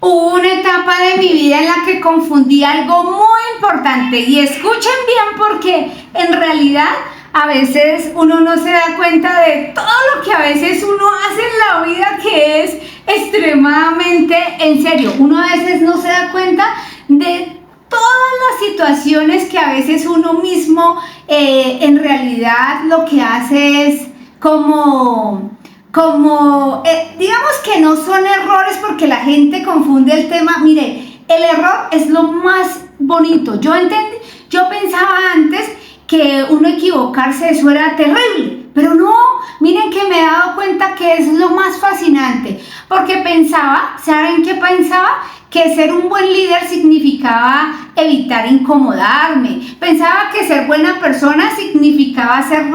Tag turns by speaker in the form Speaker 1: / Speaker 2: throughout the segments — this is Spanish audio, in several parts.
Speaker 1: Hubo una etapa de mi vida en la que confundí algo muy importante y escuchen bien porque en realidad a veces uno no se da cuenta de todo lo que a veces uno hace en la vida que es extremadamente en serio. Uno a veces no se da cuenta de todas las situaciones que a veces uno mismo en realidad lo que hace es digamos que no son errores porque la gente confunde el tema. Mire, el error es lo más bonito. Yo pensaba antes que uno equivocarse eso era terrible, pero no, miren que me he dado cuenta que es lo más fascinante, porque pensaba, ¿saben qué pensaba? Que ser un buen líder significaba evitar incomodarme. Pensaba que ser buena persona significaba ser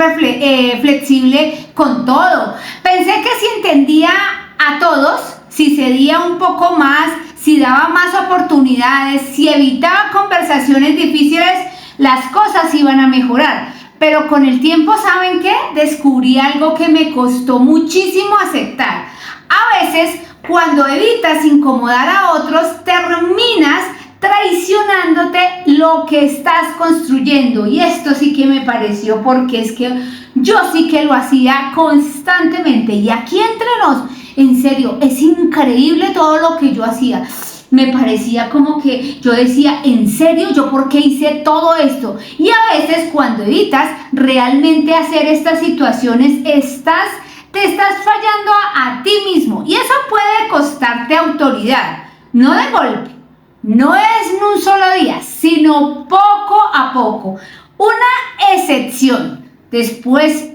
Speaker 1: flexible con todo. Pensé que si entendía a todos, si cedía un poco más, si daba más oportunidades, si evitaba conversaciones difíciles, las cosas iban a mejorar. Pero con el tiempo, ¿saben qué? Descubrí algo que me costó muchísimo aceptar. A veces, cuando evitas incomodar a otros, terminas traicionándote lo que estás construyendo. Y esto sí que me pareció, porque es que yo sí que lo hacía constantemente. Y aquí entre nos, en serio, es increíble todo lo que yo hacía. Me parecía como que yo decía, ¿en serio? ¿Yo por qué hice todo esto? Y a veces cuando evitas realmente hacer estas situaciones, te estás fallando a ti mismo. Y eso puede costarte autoridad, no de golpe, no es en un solo día, sino poco a poco. Una excepción. Después,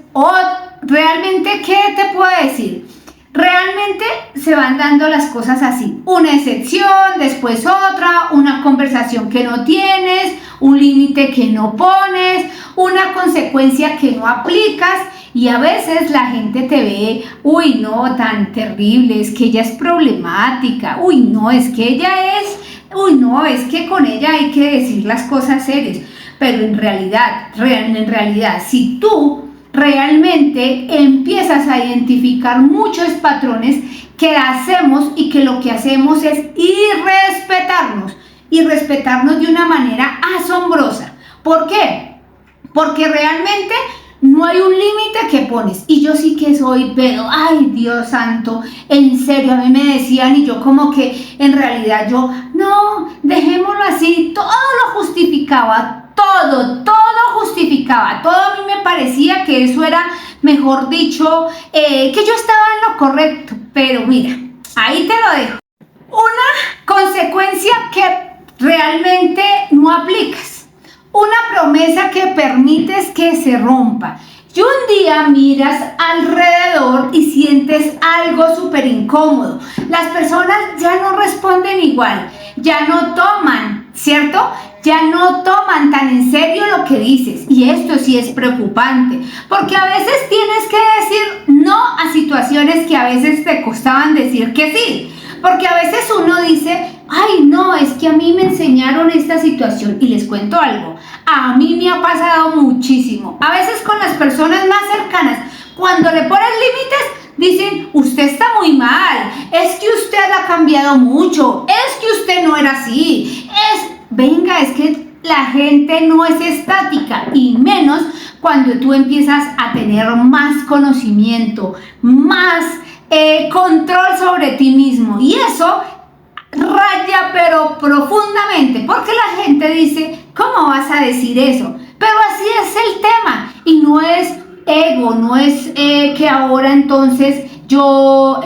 Speaker 1: realmente, ¿qué te puedo decir? Realmente se van dando las cosas así, una excepción, después otra, una conversación que no tienes, un límite que no pones, una consecuencia que no aplicas y a veces la gente te ve, uy no, tan terrible, es que ella es problemática, uy no, es que ella es, uy no, es que con ella hay que decir las cosas serias, pero en realidad, si tú realmente empiezas a identificar muchos patrones que hacemos y que lo que hacemos es y respetarnos de una manera asombrosa. ¿Por qué? Porque realmente no hay un límite que pones. Y yo sí que soy, pero ay Dios santo, en serio, a mí me decían y yo como que en realidad yo, no, dejémoslo así, todo lo justificaba, todo justificaba, todo a mí me parecía que eso era, mejor dicho, que yo estaba en lo correcto, pero mira, ahí te lo dejo. Una consecuencia que realmente no aplicas, una promesa que permites que se rompa. Y un día miras alrededor y sientes algo súper incómodo. Las personas ya no responden igual, ya no toman, ¿cierto? Ya no toman tan en serio lo que dices. Y esto sí es preocupante, porque a veces tienes que decir no a situaciones que a veces te costaban decir que sí. Porque a veces uno dice, ay no, es que a mí me enseñaron esta situación. Y les cuento algo, a mí me ha pasado muchísimo. A veces con las personas más cercanas, cuando le pones límites, dicen, usted está muy mal, es que usted ha cambiado mucho, es que usted no era así, es que la gente no es estática, y menos cuando tú empiezas a tener más conocimiento, más control sobre ti mismo, y eso raya pero profundamente, porque la gente dice, ¿cómo vas a decir eso? Pero así es el tema, y no es ego, no es que ahora entonces yo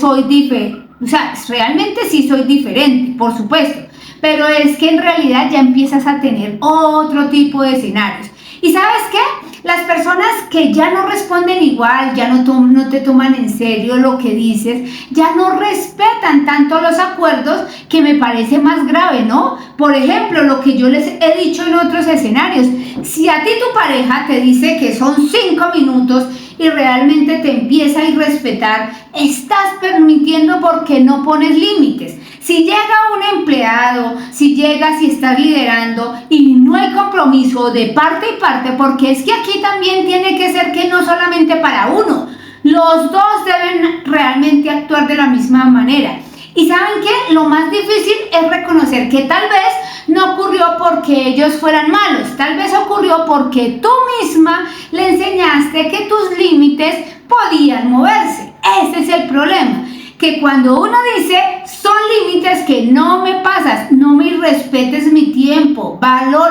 Speaker 1: soy diferente, o sea, realmente sí soy diferente, por supuesto, pero es que en realidad ya empiezas a tener otro tipo de escenarios. ¿Y sabes qué? Las personas que ya no responden igual, ya no te toman en serio lo que dices, ya no respetan tanto los acuerdos, que me parece más grave, ¿no? Por ejemplo, lo que yo les he dicho en otros escenarios, si a ti tu pareja te dice que son 5 minutos y realmente te empieza a irrespetar, estás permitiendo porque no pones límites. Si llega un empleado, si estás liderando y no hay compromiso de parte y parte, porque es que aquí también tiene que ser que no solamente para uno, los dos deben realmente actuar de la misma manera. Y ¿saben qué? Lo más difícil es reconocer que tal vez no ocurrió porque ellos fueran malos, tal vez ocurrió porque tú misma le enseñaste que tus límites podían moverse. Ese es el problema, que cuando uno dice son límites que no me pasas, no me respetes mi tiempo,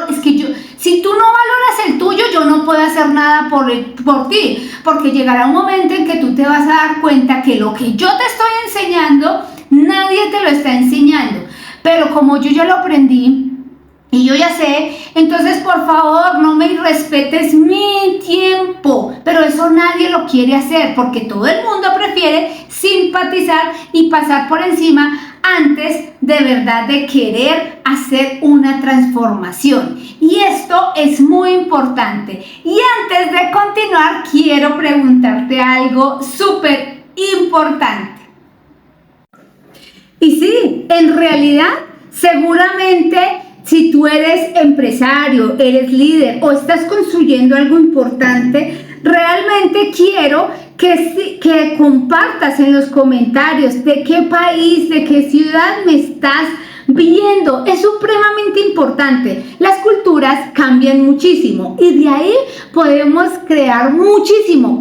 Speaker 1: es que si tú no valoras el tuyo, yo no puedo hacer nada por ti, porque llegará un momento en que tú te vas a dar cuenta que lo que yo te estoy enseñando, nadie te lo está enseñando, pero como yo ya lo aprendí y yo ya sé, entonces por favor no me respetes mi tiempo, pero eso nadie lo quiere hacer porque todo el mundo prefiere simpatizar y pasar por encima antes de verdad de querer hacer una transformación. Y esto es muy importante. Y antes de continuar, quiero preguntarte algo súper importante. Y sí, en realidad, seguramente si tú eres empresario, eres líder o estás construyendo algo importante, realmente quiero que compartas en los comentarios de qué país, de qué ciudad me estás viendo. Es supremamente importante. Las culturas cambian muchísimo y de ahí podemos crear muchísimo.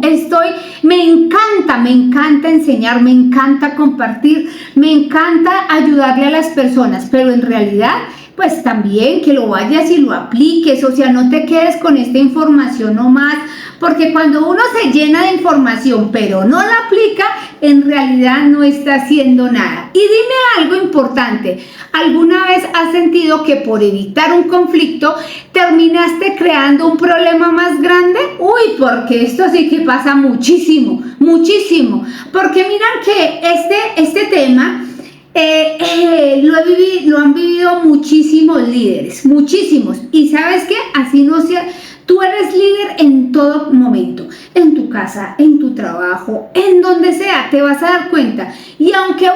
Speaker 1: Me encanta enseñar, me encanta compartir, me encanta ayudarle a las personas, pero en realidad pues también que lo vayas y lo apliques, o sea, no te quedes con esta información nomás, porque cuando uno se llena de información pero no la aplica, en realidad no está haciendo nada. Y dime algo importante, ¿alguna vez has sentido que por evitar un conflicto terminaste creando un problema más grande? Uy, porque esto sí que pasa muchísimo, porque miran que este tema lo han vivido muchísimos líderes, muchísimos. Y ¿sabes qué? Así no sea, tú eres líder en todo momento, en tu casa, en tu trabajo, en donde sea, te vas a dar cuenta. Y aunque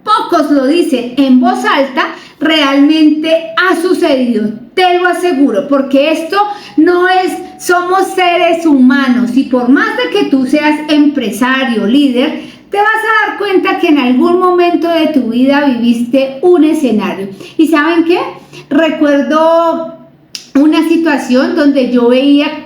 Speaker 1: pocos lo dicen en voz alta, realmente ha sucedido, te lo aseguro, porque esto no es, somos seres humanos y por más de que tú seas empresario, líder, te vas a dar cuenta que en algún momento de tu vida viviste un escenario. ¿Y saben qué? Recuerdo una situación donde yo veía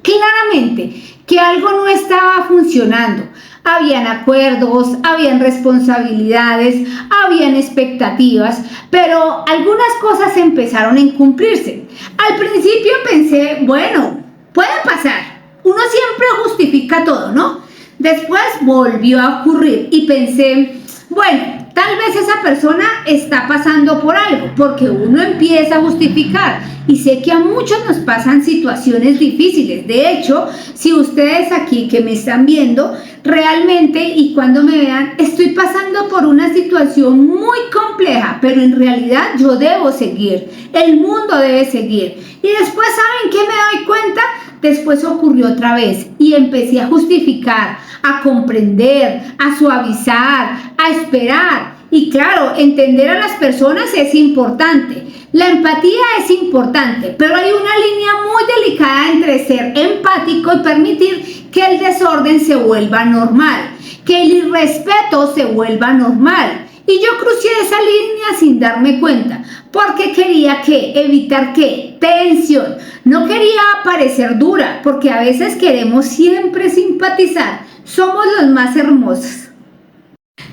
Speaker 1: claramente que algo no estaba funcionando. Habían acuerdos, habían responsabilidades, habían expectativas, pero algunas cosas empezaron a incumplirse. Al principio pensé, bueno, puede pasar. Uno siempre justifica todo, ¿no? Después volvió a ocurrir y pensé, bueno, tal vez esa persona está pasando por algo, porque uno empieza a justificar. Y sé que a muchos nos pasan situaciones difíciles. De hecho, si ustedes aquí que me están viendo, realmente y cuando me vean, estoy pasando por una situación muy compleja, pero en realidad yo debo seguir, el mundo debe seguir. Y después, ¿saben qué me doy cuenta? Después ocurrió otra vez y empecé a justificar, a comprender, a suavizar, a esperar. Y claro, entender a las personas es importante. La empatía es importante, pero hay una línea muy delicada entre ser empático y permitir que el desorden se vuelva normal, que el irrespeto se vuelva normal. Y yo crucé esa línea sin darme cuenta, porque quería evitar tensión. No quería parecer dura, porque a veces queremos siempre simpatizar. Somos los más hermosos.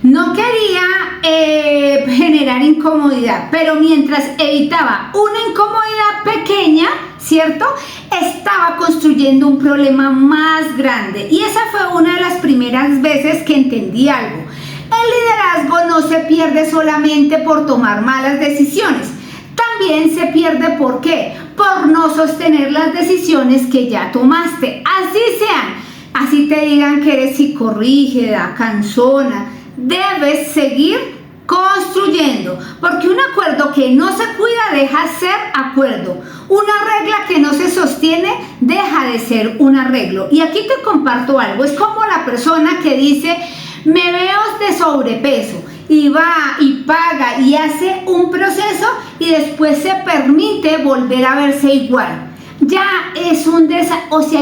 Speaker 1: No quería generar incomodidad, pero mientras evitaba una incomodidad pequeña, ¿cierto? Estaba construyendo un problema más grande. Y esa fue una de las primeras veces que entendí algo. El liderazgo no se pierde solamente por tomar malas decisiones. También se pierde ¿por qué? Por no sostener las decisiones que ya tomaste. Así sean, así te digan que eres psicorrígida, cansona. Debes seguir construyendo, porque un acuerdo que no se cuida deja ser acuerdo. Una regla que no se sostiene deja de ser un arreglo. Y aquí te comparto algo, es como la persona que dice, me veo de sobrepeso, y va y paga y hace un proceso y después se permite volver a verse igual. Ya es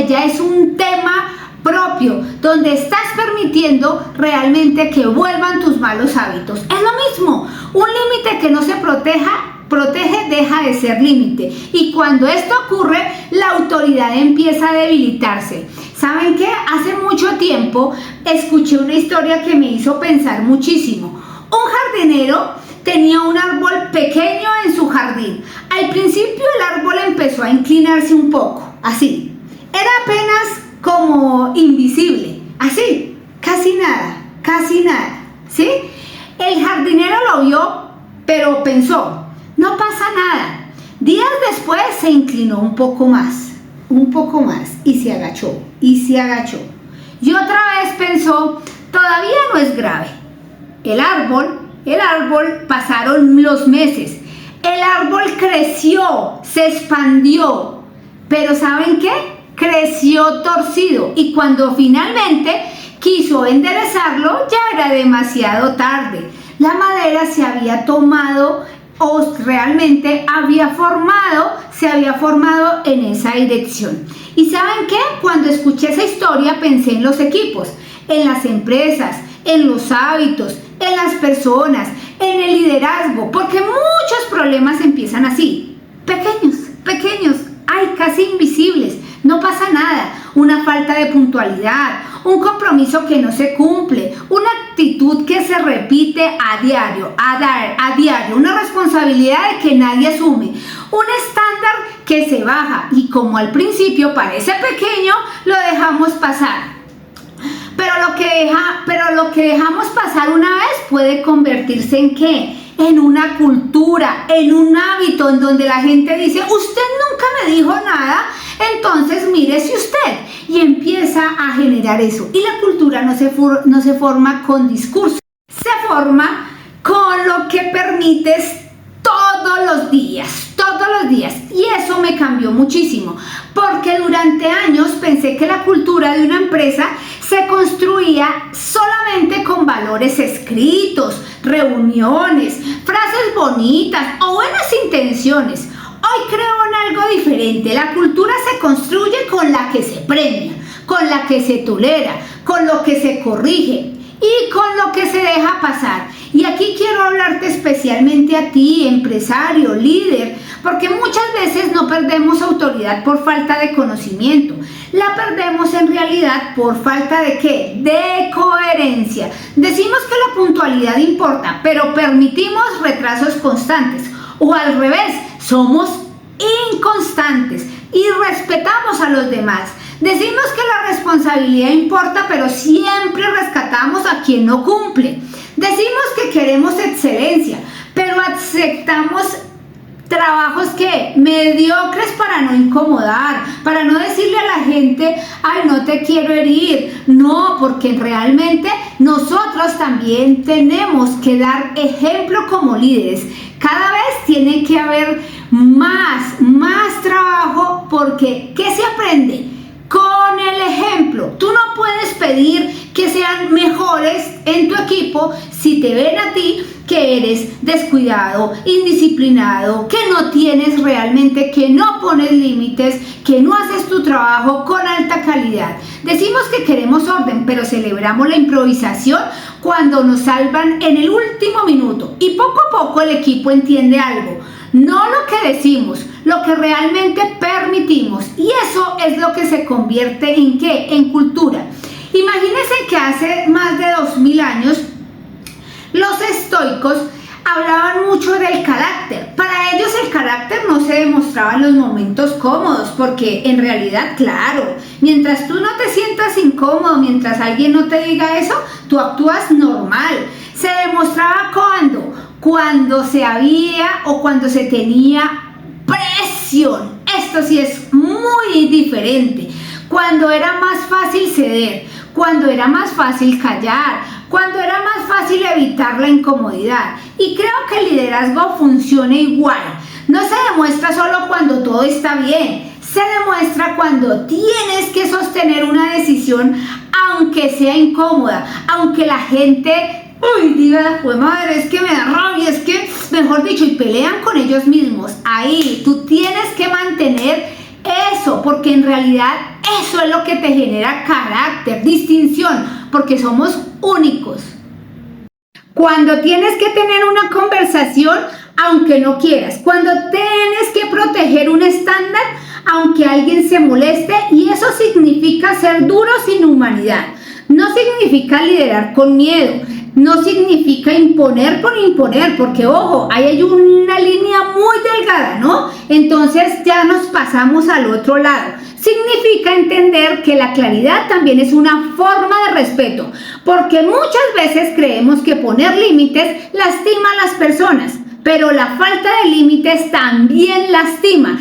Speaker 1: ya es un tema propio, donde estás permitiendo realmente que vuelvan tus malos hábitos. Es lo mismo, un límite que no se protege deja de ser límite, y cuando esto ocurre, la autoridad empieza a debilitarse. ¿Saben qué? Hace mucho tiempo escuché una historia que me hizo pensar muchísimo. Un jardinero tenía un árbol pequeño en su jardín. Al principio el árbol empezó a inclinarse un poco, así. Era apenas como invisible, así, casi nada, ¿sí? El jardinero lo vio, pero pensó, no pasa nada. Días después se inclinó un poco más, y se agachó, Y otra vez pensó, todavía no es grave. El árbol, pasaron los meses. El árbol creció, se expandió, pero ¿saben qué? Creció torcido, y cuando finalmente quiso enderezarlo, ya era demasiado tarde. La madera se había tomado, o realmente se había formado en esa dirección. ¿Y saben qué? Cuando escuché esa historia pensé en los equipos, en las empresas, en los hábitos, en las personas, en el liderazgo, porque muchos problemas empiezan así, pequeños, casi invisibles. No pasa nada, una falta de puntualidad, un compromiso que no se cumple, una actitud que se repite a diario, una responsabilidad de que nadie asume, un estándar que se baja, y como al principio parece pequeño, lo dejamos pasar. Pero lo que dejamos pasar una vez puede convertirse ¿en qué? En una cultura, en un hábito, en donde la gente dice, usted nunca me dijo nada, entonces mírese usted, y empieza a generar eso. Y la cultura no se forma con discurso, se forma con lo que permites todos los días, y eso me cambió muchísimo, porque durante años pensé que la cultura de una empresa se construía solamente con valores escritos, reuniones, frases bonitas o buenas intenciones. Hoy creo en algo diferente. La cultura se construye con la que se premia, con la que se tolera, con lo que se corrige y con lo que se deja pasar. Y aquí quiero hablarte especialmente a ti, empresario, líder, porque muchas veces no perdemos autoridad por falta de conocimiento. La perdemos en realidad por falta ¿de qué? De coherencia. Decimos que la puntualidad importa, pero permitimos retrasos constantes. O al revés, somos inconstantes y respetamos a los demás. Decimos que la responsabilidad importa, pero siempre rescatamos a quien no cumple. Decimos que queremos excelencia, pero aceptamos trabajos que mediocres para no incomodar, para no decirle a la gente, ay, no te quiero herir. No, porque realmente nosotros también tenemos que dar ejemplo como líderes. Cada vez tiene que haber más trabajo, porque ¿qué se aprende? Con el ejemplo. Tú no puedes pedir que sean mejores en tu equipo si te ven a ti que eres descuidado, indisciplinado, que no tienes realmente, que no pones límites, que no haces tu trabajo con alta calidad. Decimos que queremos orden, pero celebramos la improvisación cuando nos salvan en el último minuto. Y poco a poco el equipo entiende algo. No lo que decimos, lo que realmente permitimos. Y eso es lo que se convierte ¿en qué? En cultura. Imagínense que hace más de 2000 años los estoicos hablaban mucho del carácter. Para ellos el carácter no se demostraba en los momentos cómodos, porque en realidad, claro, mientras tú no te sientas incómodo, mientras alguien no te diga eso, tú actúas normal. Se demostraba cuando se había o cuando se tenía presión. Esto sí es muy diferente. Cuando era más fácil ceder, cuando era más fácil callar, cuando era más fácil evitar la incomodidad. Y creo que el liderazgo funciona igual. No se demuestra solo cuando todo está bien, se demuestra cuando tienes que sostener una decisión, aunque sea incómoda, aunque la gente diga, pues madre, es que me da rabia, es que, mejor dicho, y pelean con ellos mismos. Ahí, tú tienes que mantener eso, porque en realidad Eso es lo que te genera carácter, distinción, porque somos únicos. Cuando tienes que tener una conversación, aunque no quieras. Cuando tienes que proteger un estándar, aunque alguien se moleste, y eso significa ser duro sin humanidad. No significa liderar con miedo, no significa imponer por imponer, porque ojo, ahí hay una línea muy delgada, ¿no? Entonces ya nos pasamos al otro lado. Significa entender que la claridad también es una forma de respeto, porque muchas veces creemos que poner límites lastima a las personas. Pero la falta de límites también lastima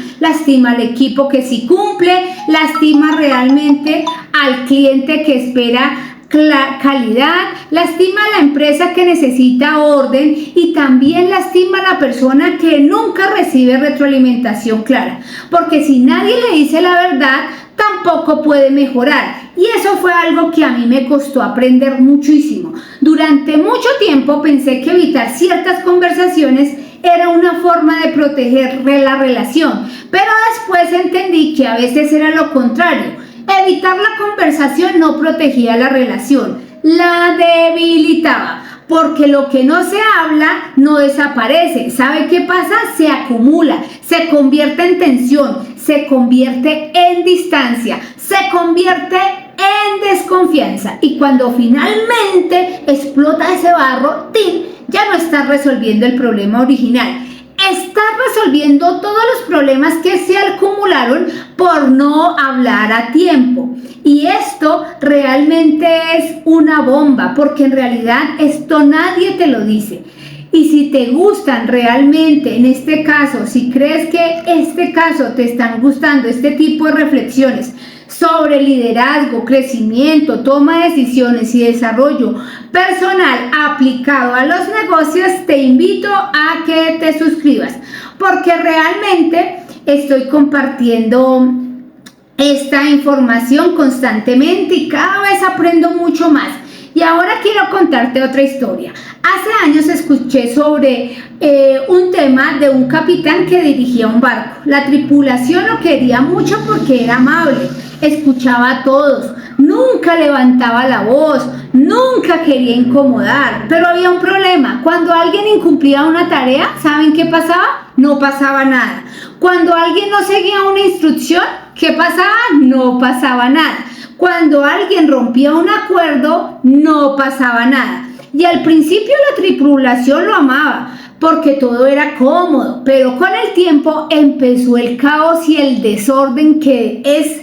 Speaker 1: al equipo que sí cumple, lastima realmente al cliente que espera calidad, lastima a la empresa que necesita orden y también lastima a la persona que nunca recibe retroalimentación clara. Porque si nadie le dice la verdad, tampoco puede mejorar. Y eso fue algo que a mí me costó aprender muchísimo. Durante mucho tiempo pensé que evitar ciertas conversaciones era una forma de proteger la relación, pero después entendí que a veces era lo contrario. Evitar la conversación no protegía la relación, la debilitaba, porque lo que no se habla no desaparece. ¿Sabe qué pasa? Se acumula, se convierte en tensión, se convierte en distancia, se convierte en desconfianza. Y cuando finalmente explota ese barro, ¡tin!, ya no estás resolviendo el problema original. Estás resolviendo todos los problemas que se acumularon por no hablar a tiempo. Y esto realmente es una bomba, porque en realidad esto nadie te lo dice. Y si te gustan realmente, en este caso, si crees que este caso te están gustando, este tipo de reflexiones sobre liderazgo, crecimiento, toma de decisiones y desarrollo personal aplicado a los negocios, te invito a que te suscribas, porque realmente estoy compartiendo esta información constantemente y cada vez aprendo mucho más. Y ahora quiero contarte otra historia. Hace años escuché sobre un tema de un capitán que dirigía un barco. La tripulación lo quería mucho porque era amable, escuchaba a todos, nunca levantaba la voz, nunca quería incomodar. Pero había un problema: cuando alguien incumplía una tarea, ¿saben qué pasaba? No pasaba nada. Cuando alguien no seguía una instrucción, ¿qué pasaba? No pasaba nada. Cuando alguien rompía un acuerdo, no pasaba nada. Y al principio la tripulación lo amaba, porque todo era cómodo, pero con el tiempo empezó el caos y el desorden, que es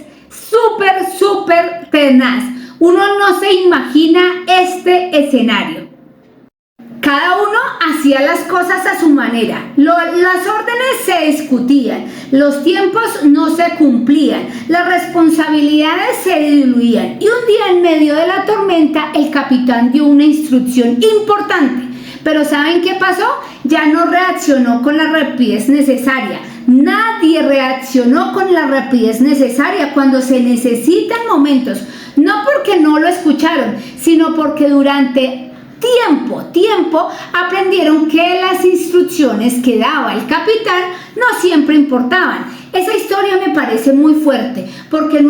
Speaker 1: súper tenaz. Uno no se imagina este escenario. Cada uno hacía las cosas a su manera. Las órdenes se discutían, los tiempos no se cumplían, las responsabilidades se diluían. Y un día, en medio de la tormenta, el capitán dio una instrucción importante. Pero ¿saben qué pasó? Ya no reaccionó con la rapidez necesaria. Nadie reaccionó con la rapidez necesaria cuando se necesitan momentos. No porque no lo escucharon, sino porque durante tiempo aprendieron que las instrucciones que daba el capitán no siempre importaban. Esa historia me parece muy fuerte porque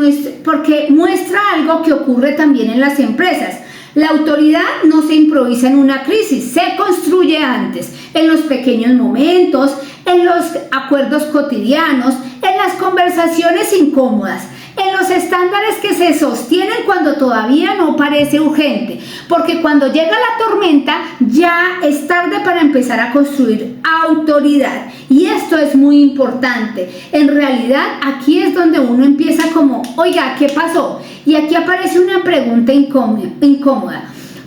Speaker 1: muestra algo que ocurre también en las empresas. La autoridad no se improvisa en una crisis, se construye antes, en los pequeños momentos, en los acuerdos cotidianos, en las conversaciones incómodas, en los estándares que se sostienen cuando todavía no parece urgente, porque cuando llega la tormenta ya es tarde para empezar a construir autoridad. Y esto es muy importante. En realidad aquí es donde uno empieza como, oiga, ¿qué pasó? Y aquí aparece una pregunta incómoda.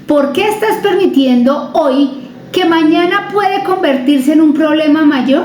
Speaker 1: ¿Por qué estás permitiendo hoy que mañana puede convertirse en un problema mayor?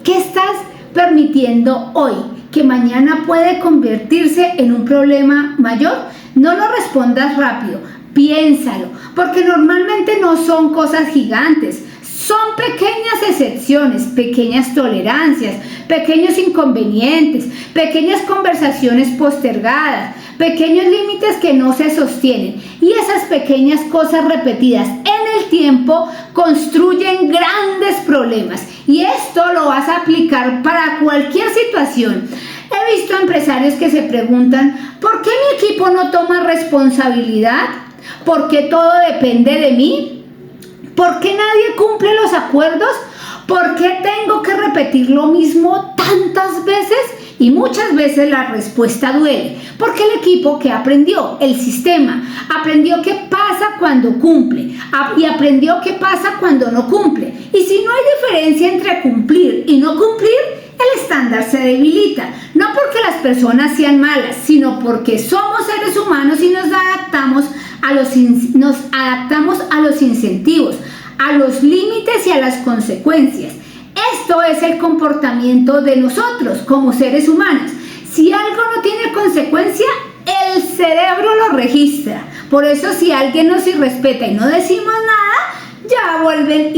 Speaker 1: ¿Qué estás permitiendo hoy que mañana puede convertirse en un problema mayor? No lo respondas rápido, piénsalo, porque normalmente no son cosas gigantes, son pequeñas excepciones, pequeñas tolerancias, pequeños inconvenientes, pequeñas conversaciones postergadas, pequeños límites que no se sostienen. Y esas pequeñas cosas repetidas en el tiempo construyen grandes problemas. Y esto lo vas a aplicar para cualquier situación. He he visto empresarios que se preguntan, ¿por qué mi equipo no toma responsabilidad? ¿Por qué todo depende de mí? ¿Por qué nadie cumple los acuerdos? ¿Por qué tengo que repetir lo mismo tantas veces? Y muchas veces la respuesta duele, porque el equipo que aprendió, el sistema, aprendió qué pasa cuando cumple y aprendió qué pasa cuando no cumple. Y si no hay diferencia entre cumplir y no cumplir, el estándar se debilita. No porque las personas sean malas, sino porque somos seres humanos y nos adaptamos a los incentivos, a los límites y a las consecuencias. Esto es el comportamiento de nosotros como seres humanos. Si algo no tiene consecuencia, el cerebro lo registra. Por eso si alguien nos irrespeta y no decimos nada, ya vuelven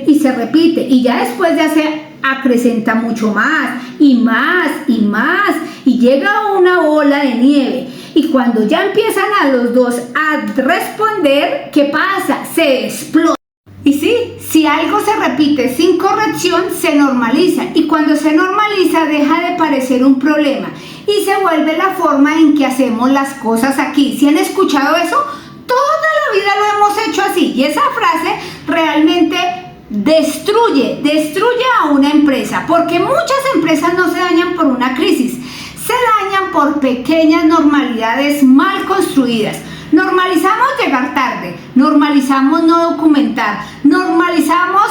Speaker 1: y se repite. Y ya después ya se acrecenta mucho más y más y más. Y llega una bola de nieve. Y cuando ya empiezan a los dos a responder, ¿qué pasa? Se explota. Y sí, si algo se repite sin corrección, se normaliza. Y cuando se normaliza, deja de parecer un problema. Y se vuelve la forma en que hacemos las cosas aquí. ¿Sí han escuchado eso? Toda la vida lo hemos hecho así. Y esa frase realmente destruye a una empresa. Porque muchas empresas no se dañan por una crisis. Se dañan por pequeñas normalidades mal construidas. Normalizamos llegar tarde, normalizamos no documentar, normalizamos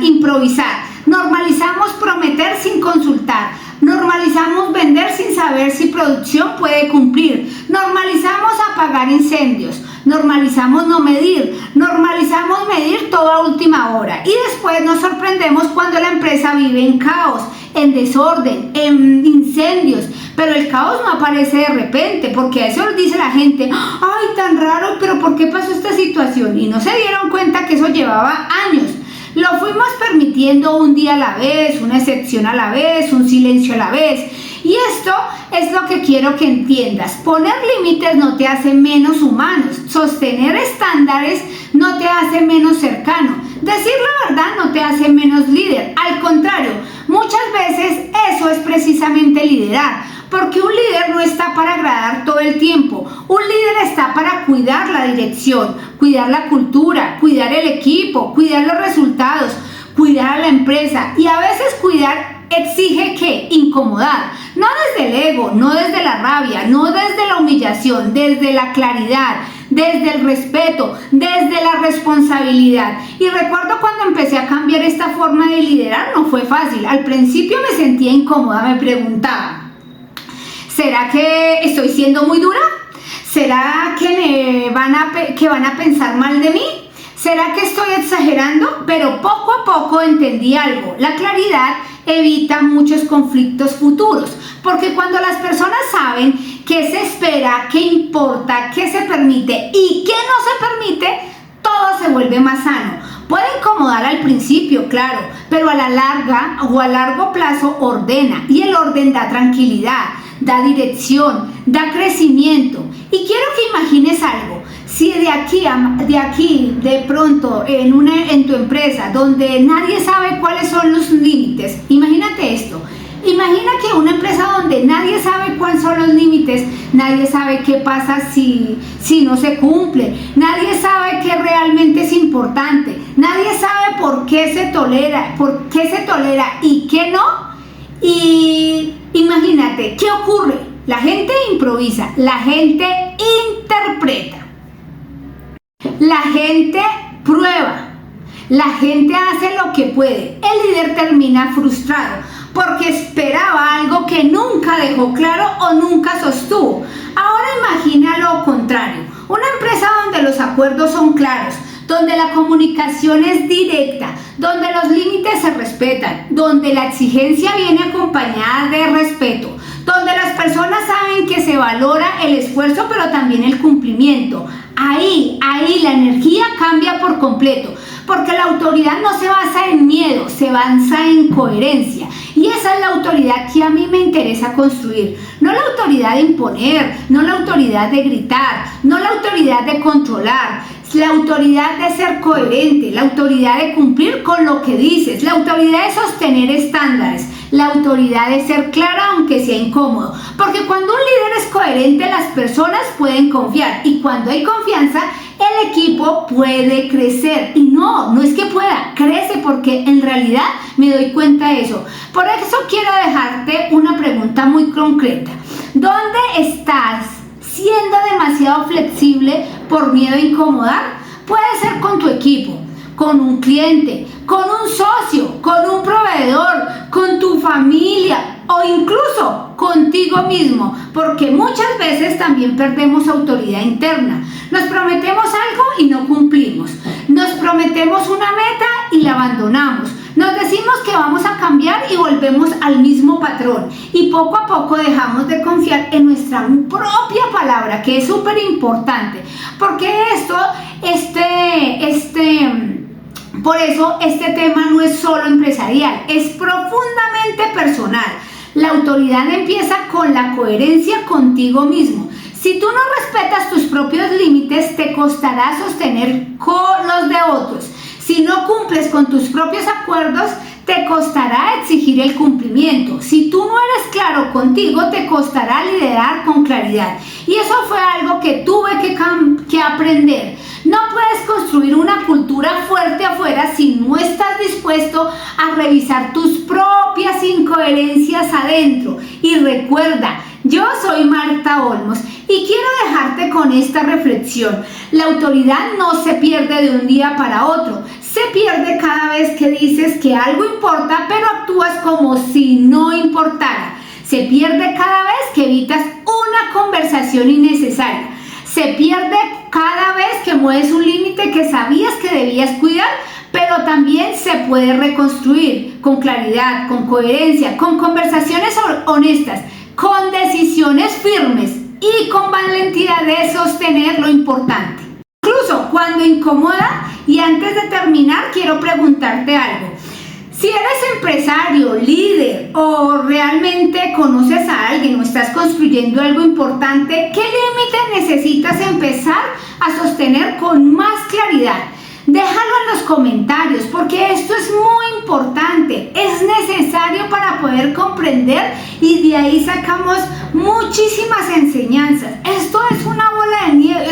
Speaker 1: improvisar, normalizamos prometer sin consultar, normalizamos vender sin saber si producción puede cumplir, normalizamos apagar incendios, normalizamos no medir, normalizamos medir todo a última hora y después nos sorprendemos cuando la empresa vive en caos, en desorden, en incendios, pero el caos no aparece de repente, porque a eso dice la gente, ay, tan raro, pero ¿por qué pasó esta situación? Y no se dieron cuenta que eso llevaba años. Lo fuimos permitiendo un día a la vez, una excepción a la vez, un silencio a la vez. Y esto es lo que quiero que entiendas. Poner límites no te hace menos humanos. Sostener estándares no te hace menos cercano. Decir la verdad no te hace menos líder. Al contrario, muchas veces eso es precisamente liderar. Porque un líder no está para agradar todo el tiempo. Un líder está para cuidar la dirección, cuidar la cultura, cuidar el equipo, cuidar los resultados, cuidar a la empresa. Y a veces cuidar exige ¿qué? Incomodar. No desde el ego, no desde la rabia, no desde la humillación, desde la claridad, desde el respeto, desde la responsabilidad. Y recuerdo cuando empecé a cambiar esta forma de liderar, no fue fácil. Al principio me sentía incómoda, me preguntaba, ¿será que estoy siendo muy dura? ¿Será que van a pensar mal de mí? ¿Será que estoy exagerando? Pero poco a poco entendí algo. La claridad evita muchos conflictos futuros, porque cuando las personas saben qué se espera, qué importa, qué se permite y qué no se permite, todo se vuelve más sano. Puede incomodar al principio, claro, pero a la larga o a largo plazo ordena, y el orden da tranquilidad, da dirección, da crecimiento. Y quiero que imagines algo. Si de aquí de pronto en tu empresa donde nadie sabe cuáles son los límites, imagínate esto. Imagina que una empresa donde nadie sabe cuáles son los límites, nadie sabe qué pasa si no se cumple, nadie sabe qué realmente es importante, nadie sabe por qué se tolera y qué no. Y imagínate, ¿qué ocurre? La gente improvisa, la gente interpreta, la gente prueba, la gente hace lo que puede. El líder termina frustrado porque esperaba algo que nunca dejó claro o nunca sostuvo. Ahora imagina lo contrario, una empresa donde los acuerdos son claros, donde la comunicación es directa, donde los límites se respetan, donde la exigencia viene acompañada de respeto, donde las personas saben que se valora el esfuerzo pero también el cumplimiento. Ahí la energía cambia por completo, porque la autoridad no se basa en miedo, se basa en coherencia. Y esa es la autoridad que a mí me interesa construir. No la autoridad de imponer, no la autoridad de gritar, no la autoridad de controlar, la autoridad de ser coherente, la autoridad de cumplir con lo que dices, la autoridad de sostener estándares, La autoridad es ser clara aunque sea incómodo, porque cuando un líder es coherente, las personas pueden confiar, y cuando hay confianza, el equipo puede crecer. Y no es que pueda, crece, porque en realidad me doy cuenta de eso. Por eso quiero dejarte una pregunta muy concreta. ¿Dónde estás siendo demasiado flexible por miedo a incomodar? Puede ser con tu equipo, con un cliente, con un socio, con un proveedor, con tu familia o incluso contigo mismo, porque muchas veces también perdemos autoridad interna. Nos prometemos algo y no cumplimos. Nos prometemos una meta y la abandonamos. Nos decimos que vamos a cambiar y volvemos al mismo patrón. Y poco a poco dejamos de confiar en nuestra propia palabra, que es súper importante. Porque por eso este tema no es solo empresarial, es profundamente personal. La autoridad empieza con la coherencia contigo mismo. Si tú no respetas tus propios límites, te costará sostener con los de otros. Si no cumples con tus propios acuerdos, te costará exigir el cumplimiento. Si tú no eres claro contigo, te costará liderar con claridad. Y eso fue algo que tuve que aprender. No puedes construir una cultura fuerte afuera si no estás dispuesto a revisar tus propias incoherencias adentro. Y recuerda, yo soy Marta Olmos y quiero dejarte con esta reflexión. La autoridad no se pierde de un día para otro. Se pierde cada vez que dices que algo importa, pero actúas como si no importara. Se pierde cada vez que evitas una conversación innecesaria. Se pierde cada vez que mueves un límite que sabías que debías cuidar, pero también se puede reconstruir con claridad, con coherencia, con conversaciones honestas, con decisiones firmes y con valentía de sostener lo importante. Incluso cuando incomoda. Y antes de terminar, quiero preguntarte algo. Si eres empresario, líder o realmente conoces a alguien o estás construyendo algo importante, ¿qué límite necesitas empezar a sostener con más claridad? Déjalo en los comentarios, porque esto es muy importante, es necesario para poder comprender, y de ahí sacamos muchísimas enseñanzas. Esto es una bola de nieve,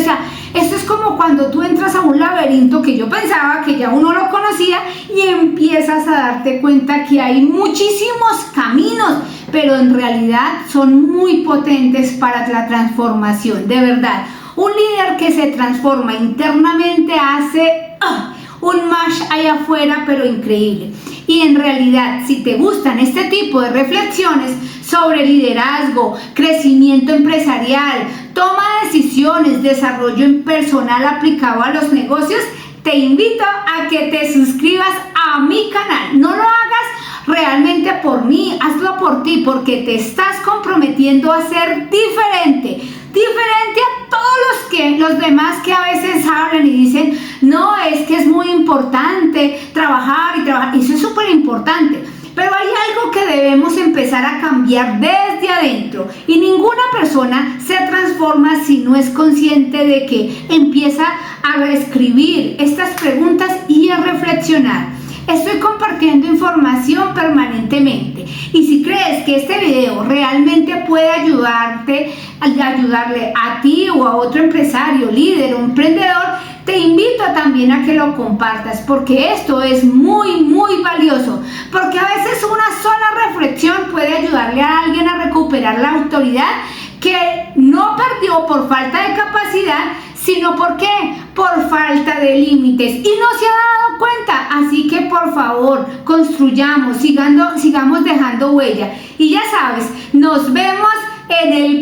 Speaker 1: esto es como cuando tú entras a un laberinto que yo pensaba que ya uno lo conocía y empiezas a darte cuenta que hay muchísimos caminos, pero en realidad son muy potentes para la transformación, de verdad. Un líder que se transforma internamente hace un match allá afuera, pero increíble. Y en realidad, si te gustan este tipo de reflexiones sobre liderazgo, crecimiento empresarial, toma de decisiones, desarrollo personal aplicado a los negocios, te invito a que te suscribas a mi canal. No lo hagas realmente por mí, hazlo por ti, porque te estás comprometiendo a ser diferente a todos los demás que a veces hablan y dicen, no, es que es muy importante trabajar, eso es súper importante. Pero hay algo que debemos empezar a cambiar desde adentro, y ninguna persona se transforma si no es consciente de que empieza a reescribir estas preguntas y a reflexionar. Estoy compartiendo información permanentemente, y si crees que este video realmente puede ayudarle a ti o a otro empresario, líder o emprendedor, te invito también a que lo compartas, porque esto es muy valioso, porque a veces una sola reflexión puede ayudarle a alguien a recuperar la autoridad que no perdió por falta de capacidad, sino ¿por qué? Por falta de límites, y no se ha dado cuenta. Así que por favor, construyamos, sigamos dejando huella. Y ya sabes, nos vemos en el